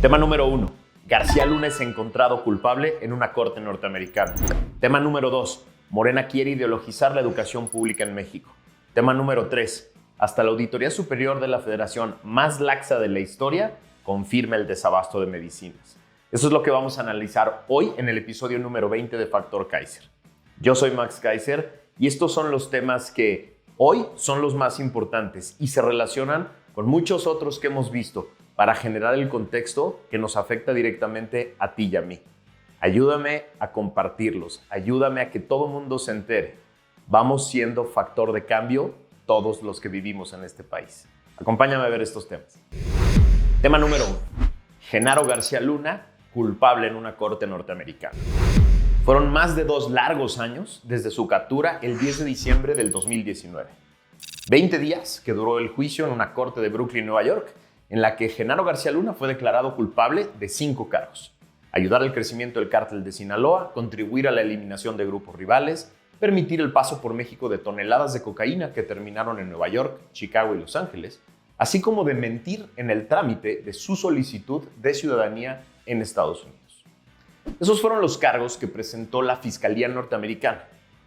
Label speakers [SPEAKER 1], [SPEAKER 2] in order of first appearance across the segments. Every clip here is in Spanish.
[SPEAKER 1] Tema número 1. García Luna es encontrado culpable en una corte norteamericana. Tema número 2. Morena quiere ideologizar la educación pública en México. Tema número 3. Hasta la Auditoría Superior de la Federación más laxa de la historia confirma el desabasto de medicinas. Eso es lo que vamos a analizar hoy en el episodio número 20 de Factor Kaiser. Yo soy Max Kaiser y estos son los temas que hoy son los más importantes y se relacionan con muchos otros que hemos visto para generar el contexto que nos afecta directamente a ti y a mí. Ayúdame a compartirlos, ayúdame a que todo el mundo se entere. Vamos siendo factor de cambio todos los que vivimos en este país. Acompáñame a ver estos temas. Tema número 1. Genaro García Luna, culpable en una corte norteamericana. Fueron más de 2 largos años desde su captura el 10 de diciembre del 2019. 20 días que duró el juicio en una corte de Brooklyn, Nueva York, en la que Genaro García Luna fue declarado culpable de 5 cargos. Ayudar al crecimiento del cártel de Sinaloa, contribuir a la eliminación de grupos rivales, permitir el paso por México de toneladas de cocaína que terminaron en Nueva York, Chicago y Los Ángeles, así como de mentir en el trámite de su solicitud de ciudadanía en Estados Unidos. Esos fueron los cargos que presentó la Fiscalía norteamericana,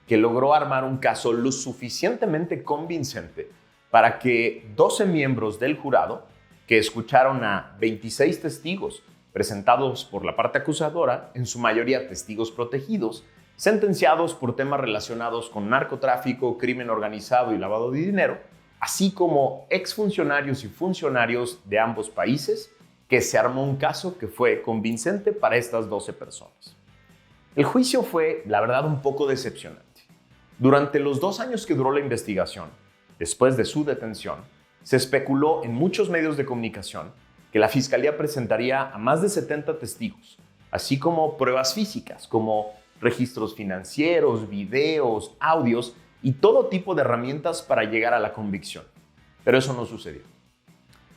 [SPEAKER 1] que logró armar un caso lo suficientemente convincente para que 12 miembros del jurado, que escucharon a 26 testigos presentados por la parte acusadora, en su mayoría testigos protegidos, sentenciados por temas relacionados con narcotráfico, crimen organizado y lavado de dinero, así como exfuncionarios y funcionarios de ambos países, que se armó un caso que fue convincente para estas 12 personas. El juicio fue, la verdad, un poco decepcionante. Durante los 2 años que duró la investigación, después de su detención, se especuló en muchos medios de comunicación que la Fiscalía presentaría a más de 70 testigos, así como pruebas físicas, como registros financieros, videos, audios y todo tipo de herramientas para llegar a la convicción. Pero eso no sucedió.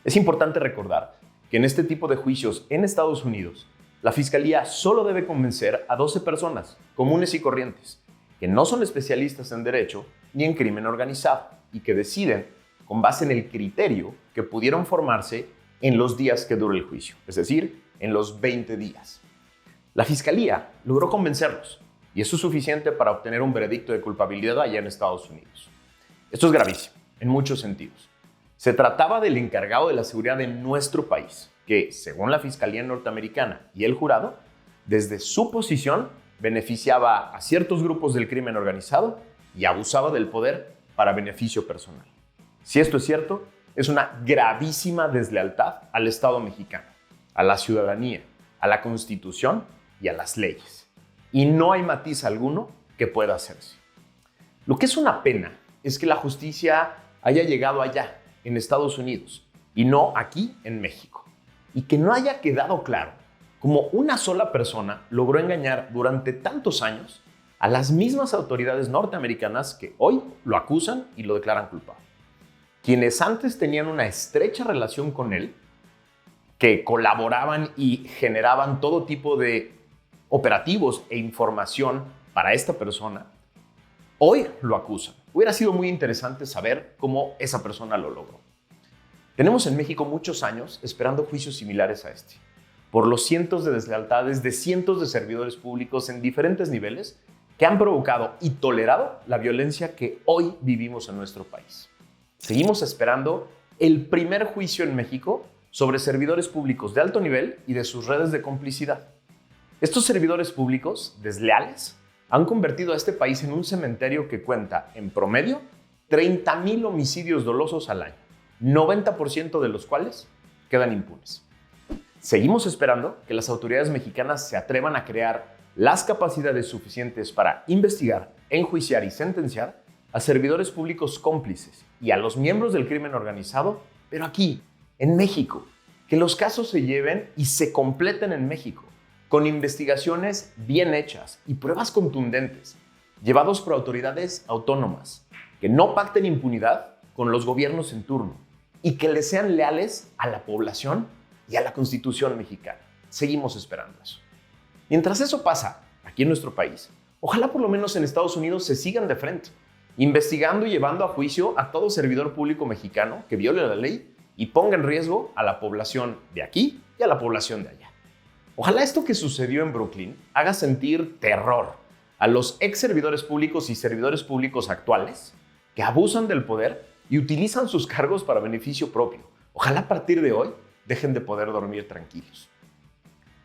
[SPEAKER 1] Es importante recordar que en este tipo de juicios en Estados Unidos, la Fiscalía solo debe convencer a 12 personas comunes y corrientes, que no son especialistas en derecho ni en crimen organizado y que deciden con base en el criterio que pudieron formarse en los días que duró el juicio, es decir, en los 20 días. La Fiscalía logró convencerlos y eso es suficiente para obtener un veredicto de culpabilidad allá en Estados Unidos. Esto es gravísimo, en muchos sentidos. Se trataba del encargado de la seguridad de nuestro país, que, según la Fiscalía norteamericana y el jurado, desde su posición beneficiaba a ciertos grupos del crimen organizado y abusaba del poder para beneficio personal. Si esto es cierto, es una gravísima deslealtad al Estado mexicano, a la ciudadanía, a la Constitución y a las leyes. Y no hay matiz alguno que pueda hacerse. Lo que es una pena es que la justicia haya llegado allá, en Estados Unidos, y no aquí en México. Y que no haya quedado claro cómo una sola persona logró engañar durante tantos años a las mismas autoridades norteamericanas que hoy lo acusan y lo declaran culpable. Quienes antes tenían una estrecha relación con él, que colaboraban y generaban todo tipo de operativos e información para esta persona, hoy lo acusan. Hubiera sido muy interesante saber cómo esa persona lo logró. Tenemos en México muchos años esperando juicios similares a este, por los cientos de deslealtades de cientos de servidores públicos en diferentes niveles que han provocado y tolerado la violencia que hoy vivimos en nuestro país. Seguimos esperando el primer juicio en México sobre servidores públicos de alto nivel y de sus redes de complicidad. Estos servidores públicos desleales han convertido a este país en un cementerio que cuenta, en promedio, 30,000 homicidios dolosos al año, 90% de los cuales quedan impunes. Seguimos esperando que las autoridades mexicanas se atrevan a crear las capacidades suficientes para investigar, enjuiciar y sentenciar a servidores públicos cómplices y a los miembros del crimen organizado, pero aquí, en México, que los casos se lleven y se completen en México, con investigaciones bien hechas y pruebas contundentes, llevados por autoridades autónomas, que no pacten impunidad con los gobiernos en turno y que le sean leales a la población y a la Constitución mexicana. Seguimos esperando eso. Mientras eso pasa aquí en nuestro país, ojalá por lo menos en Estados Unidos se sigan de frente, investigando y llevando a juicio a todo servidor público mexicano que viole la ley y ponga en riesgo a la población de aquí y a la población de allá. Ojalá esto que sucedió en Brooklyn haga sentir terror a los ex servidores públicos y servidores públicos actuales que abusan del poder y utilizan sus cargos para beneficio propio. Ojalá a partir de hoy dejen de poder dormir tranquilos.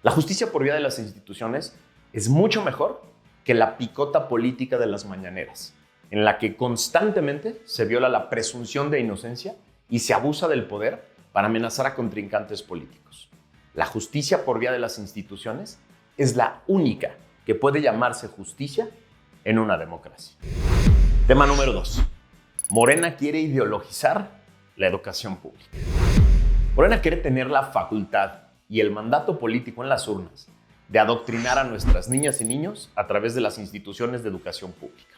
[SPEAKER 1] La justicia por vía de las instituciones es mucho mejor que la picota política de las mañaneras, en la que constantemente se viola la presunción de inocencia y se abusa del poder para amenazar a contrincantes políticos. La justicia por vía de las instituciones es la única que puede llamarse justicia en una democracia. Tema número 2. Morena quiere ideologizar la educación pública. Morena quiere tener la facultad y el mandato político en las urnas de adoctrinar a nuestras niñas y niños a través de las instituciones de educación pública.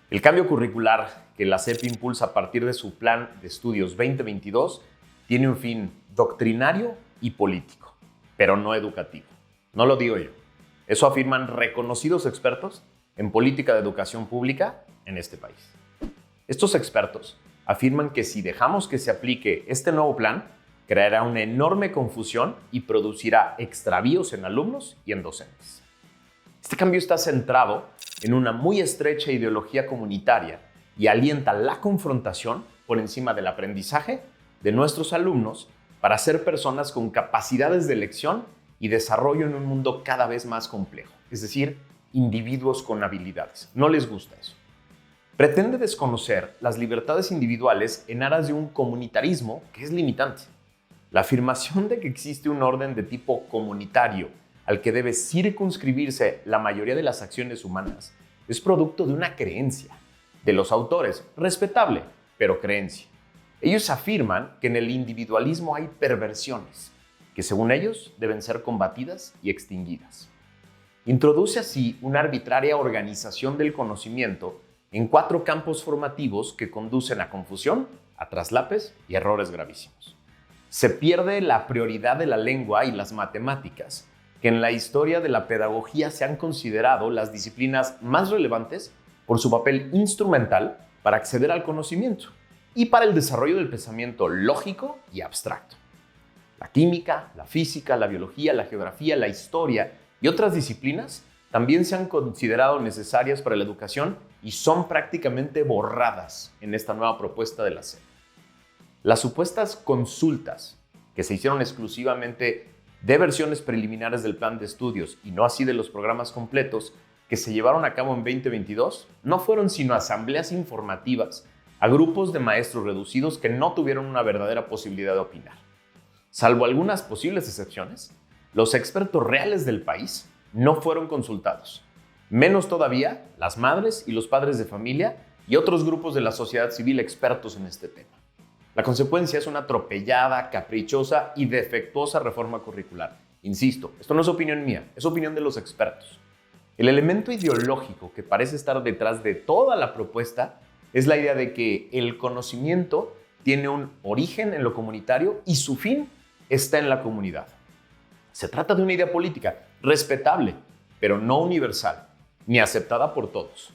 [SPEAKER 1] El cambio curricular que la SEP impulsa a partir de su Plan de Estudios 2022 tiene un fin doctrinario y político, pero no educativo. No lo digo yo. Eso afirman reconocidos expertos en política de educación pública en este país. Estos expertos afirman que si dejamos que se aplique este nuevo plan, creará una enorme confusión y producirá extravíos en alumnos y en docentes. Este cambio está centrado en una muy estrecha ideología comunitaria y alienta la confrontación por encima del aprendizaje de nuestros alumnos para ser personas con capacidades de elección y desarrollo en un mundo cada vez más complejo, es decir, individuos con habilidades. No les gusta eso. Pretende desconocer las libertades individuales en aras de un comunitarismo que es limitante. La afirmación de que existe un orden de tipo comunitario al que debe circunscribirse la mayoría de las acciones humanas es producto de una creencia de los autores, respetable, pero creencia. Ellos afirman que en el individualismo hay perversiones, que según ellos deben ser combatidas y extinguidas. Introduce así una arbitraria organización del conocimiento en 4 campos formativos que conducen a confusión, a traslapes y errores gravísimos. Se pierde la prioridad de la lengua y las matemáticas, que en la historia de la pedagogía se han considerado las disciplinas más relevantes por su papel instrumental para acceder al conocimiento y para el desarrollo del pensamiento lógico y abstracto. La química, la física, la biología, la geografía, la historia y otras disciplinas también se han considerado necesarias para la educación y son prácticamente borradas en esta nueva propuesta de la SEP. Las supuestas consultas, que se hicieron exclusivamente de versiones preliminares del plan de estudios y no así de los programas completos, que se llevaron a cabo en 2022, no fueron sino asambleas informativas a grupos de maestros reducidos que no tuvieron una verdadera posibilidad de opinar. Salvo algunas posibles excepciones, los expertos reales del país no fueron consultados, menos todavía las madres y los padres de familia y otros grupos de la sociedad civil expertos en este tema. La consecuencia es una atropellada, caprichosa y defectuosa reforma curricular. Insisto, esto no es opinión mía, es opinión de los expertos. El elemento ideológico que parece estar detrás de toda la propuesta es la idea de que el conocimiento tiene un origen en lo comunitario y su fin está en la comunidad. Se trata de una idea política respetable, pero no universal, ni aceptada por todos.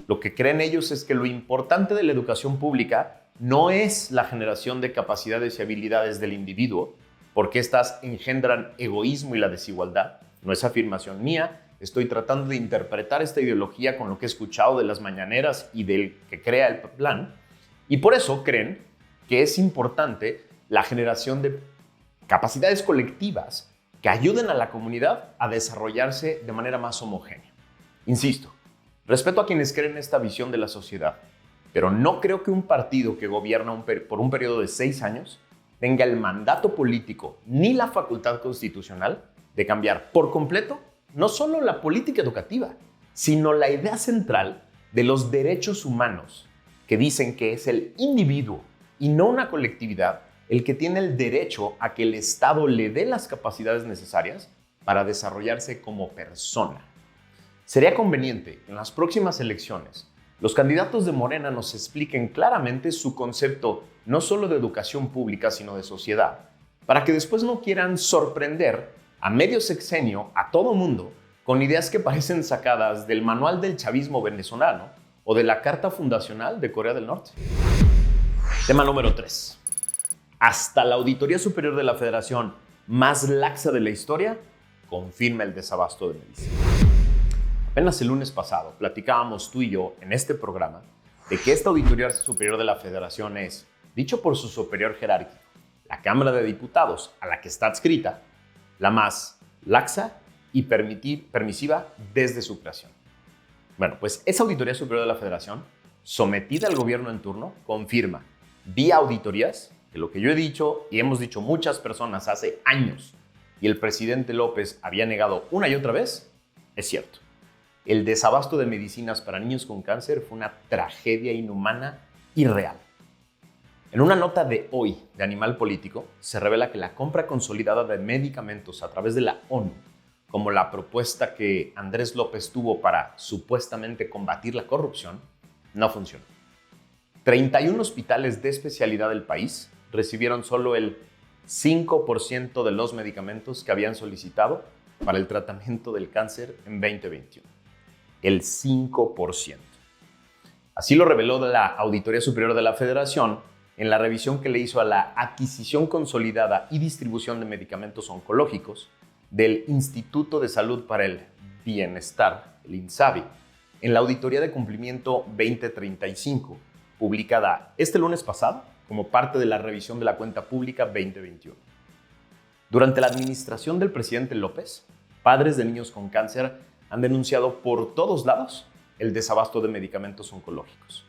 [SPEAKER 1] Lo que creen ellos es que lo importante de la educación pública no es la generación de capacidades y habilidades del individuo, porque éstas engendran egoísmo y la desigualdad. No es afirmación mía, estoy tratando de interpretar esta ideología con lo que he escuchado de las mañaneras y del que crea el plan, y por eso creen que es importante la generación de capacidades colectivas que ayuden a la comunidad a desarrollarse de manera más homogénea. Insisto, respeto a quienes creen esta visión de la sociedad, pero no creo que un partido que gobierna por un periodo de 6 años tenga el mandato político ni la facultad constitucional de cambiar por completo no solo la política educativa, sino la idea central de los derechos humanos, que dicen que es el individuo y no una colectividad el que tiene el derecho a que el Estado le dé las capacidades necesarias para desarrollarse como persona. Sería conveniente que en las próximas elecciones los candidatos de Morena nos expliquen claramente su concepto no solo de educación pública, sino de sociedad, para que después no quieran sorprender a medio sexenio a todo mundo con ideas que parecen sacadas del manual del chavismo venezolano o de la Carta Fundacional de Corea del Norte. Tema número 3. Hasta la Auditoría Superior de la Federación más laxa de la historia confirma el desabasto de medicinas. Apenas el lunes pasado platicábamos tú y yo en este programa de que esta Auditoría Superior de la Federación es, dicho por su superior jerárquico, la Cámara de Diputados a la que está adscrita, la más laxa y permisiva desde su creación. Bueno, pues esa Auditoría Superior de la Federación, sometida al gobierno en turno, confirma vía auditorías que lo que yo he dicho y hemos dicho muchas personas hace años y el presidente López había negado una y otra vez, es cierto. El desabasto de medicinas para niños con cáncer fue una tragedia inhumana y real. En una nota de hoy de Animal Político se revela que la compra consolidada de medicamentos a través de la ONU, como la propuesta que Andrés López tuvo para supuestamente combatir la corrupción, no funcionó. 31 hospitales de especialidad del país recibieron solo el 5% de los medicamentos que habían solicitado para el tratamiento del cáncer en 2021. El 5%. Así lo reveló la Auditoría Superior de la Federación en la revisión que le hizo a la adquisición consolidada y distribución de medicamentos oncológicos del Instituto de Salud para el Bienestar, el INSABI, en la Auditoría de Cumplimiento 2035, publicada este lunes pasado como parte de la revisión de la cuenta pública 2021. Durante la administración del presidente López, padres de niños con cáncer han denunciado por todos lados el desabasto de medicamentos oncológicos.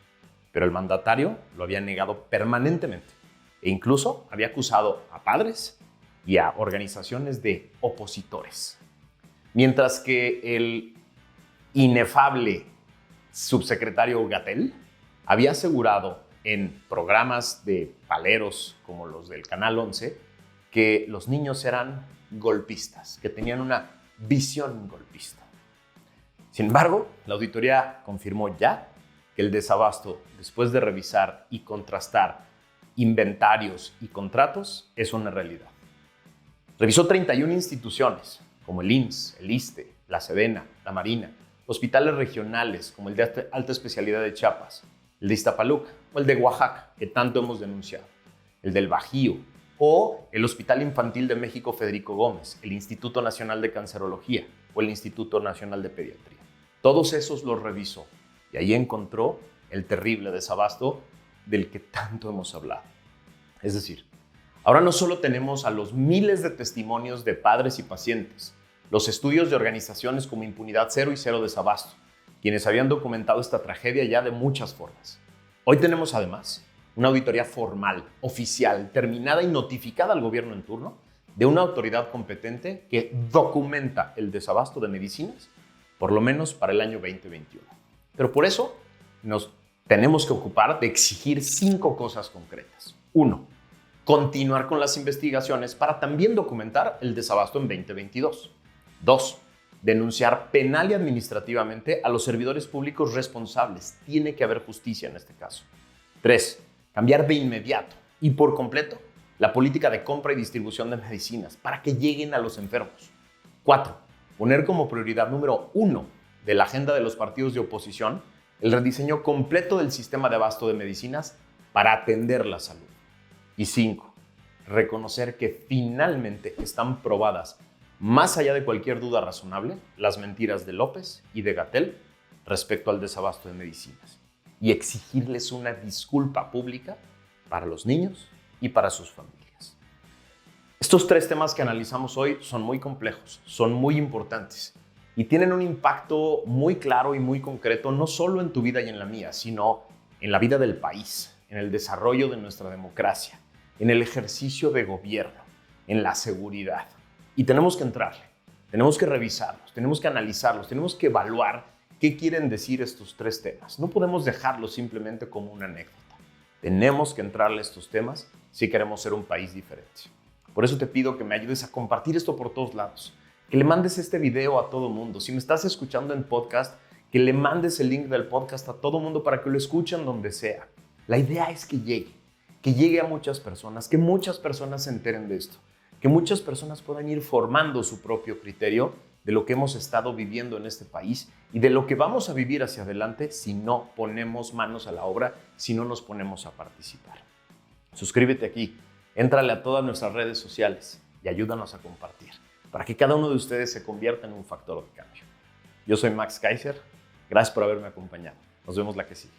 [SPEAKER 1] Pero el mandatario lo había negado permanentemente e incluso había acusado a padres y a organizaciones de opositores. Mientras que el inefable subsecretario Gatell había asegurado en programas de paleros como los del Canal 11 que los niños eran golpistas, que tenían una visión golpista. Sin embargo, la auditoría confirmó ya que el desabasto, después de revisar y contrastar inventarios y contratos, es una realidad. Revisó 31 instituciones, como el IMSS, el ISSSTE, la Sedena, la Marina, hospitales regionales, como el de alta especialidad de Chiapas, el de Iztapaluca o el de Oaxaca, que tanto hemos denunciado, el del Bajío, o el Hospital Infantil de México Federico Gómez, el Instituto Nacional de Cancerología o el Instituto Nacional de Pediatría. Todos esos los revisó y ahí encontró el terrible desabasto del que tanto hemos hablado. Es decir, ahora no solo tenemos a los miles de testimonios de padres y pacientes, los estudios de organizaciones como Impunidad Cero y Cero Desabasto, quienes habían documentado esta tragedia ya de muchas formas. Hoy tenemos además una auditoría formal, oficial, terminada y notificada al gobierno en turno de una autoridad competente que documenta el desabasto de medicinas, por lo menos para el año 2021. Pero por eso nos tenemos que ocupar de exigir 5 cosas concretas. 1. Continuar con las investigaciones para también documentar el desabasto en 2022. 2. Denunciar penal y administrativamente a los servidores públicos responsables. Tiene que haber justicia en este caso. 3. Cambiar de inmediato y por completo la política de compra y distribución de medicinas para que lleguen a los enfermos. 4. Poner como prioridad número 1 de la agenda de los partidos de oposición el rediseño completo del sistema de abasto de medicinas para atender la salud. Y 5. Reconocer que finalmente están probadas, más allá de cualquier duda razonable, las mentiras de López y de Gatell respecto al desabasto de medicinas y exigirles una disculpa pública para los niños y para sus familias. Estos 3 temas que analizamos hoy son muy complejos, son muy importantes y tienen un impacto muy claro y muy concreto, no solo en tu vida y en la mía, sino en la vida del país, en el desarrollo de nuestra democracia, en el ejercicio de gobierno, en la seguridad. Y tenemos que entrarle, tenemos que revisarlos, tenemos que analizarlos, tenemos que evaluar qué quieren decir estos 3 temas. No podemos dejarlos simplemente como una anécdota. Tenemos que entrarle a estos temas si queremos ser un país diferente. Por eso te pido que me ayudes a compartir esto por todos lados, que le mandes este video a todo mundo. Si me estás escuchando en podcast, que le mandes el link del podcast a todo mundo para que lo escuchen donde sea. La idea es que llegue a muchas personas, que muchas personas se enteren de esto, que muchas personas puedan ir formando su propio criterio de lo que hemos estado viviendo en este país y de lo que vamos a vivir hacia adelante si no ponemos manos a la obra, si no nos ponemos a participar. Suscríbete aquí, éntrale a todas nuestras redes sociales y ayúdanos a compartir para que cada uno de ustedes se convierta en un factor de cambio. Yo soy Max Kaiser. Gracias por haberme acompañado. Nos vemos la que sigue.